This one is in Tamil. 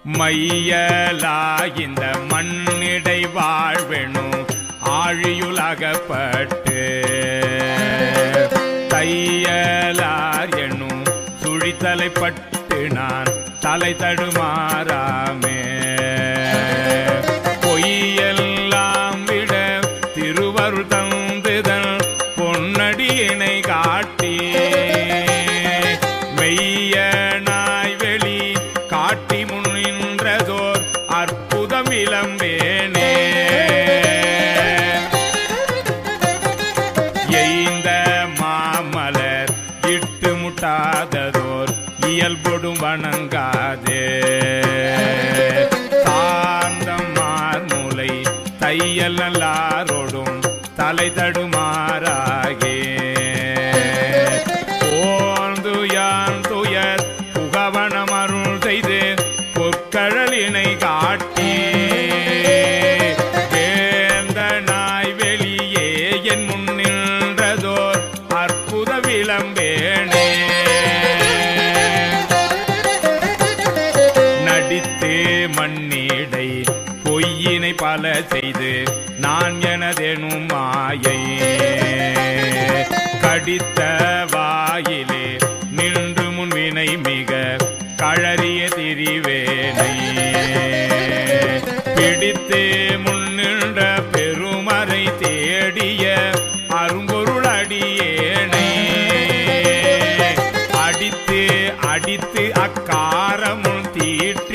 மையலாகிந்த மண்ணிடை வாழ்வெனும் ஆழியுலகப்பட்டு தையலார் என்னும் சுழித்தலைப்பட்டு நான் தலை தடுமாறாமே பொய்யெல்லாம் விட திருவருள் தந்துதல் பொன்னடியினை காட்டி மெய்யனாய் வெளி காட்டி முன்னின்றதோர் அற்புதம் இளம்பேனே எய்ந்த மாமலர் இட்டு முட்டாததோர் இயல்பொடும் வணங்காதே சாந்தம் மார்மூலை தையல் நல்லாரோடும் தலை தடுமாறாகே ஓந்து யான் துயர் புகவனம் அருள் செய்து பொற்கழலினை காட்டி வேந்த நாய் வெளியே என் முன்னின்றதோர் அற்புத விளம்பேனே நடித்து மண்ணீடை பொய்யினை பல செய்து நான் எனதெனும் மாயை கடித்த வாயிலே நின்று முன்வினை மிக கழறிய திரிவேனை பிடித்து முன்னின்ற பெருமறை தேடிய அரும்பொருள் அடியேனை அடித்து அடித்து அக்காரமும் தீட்டு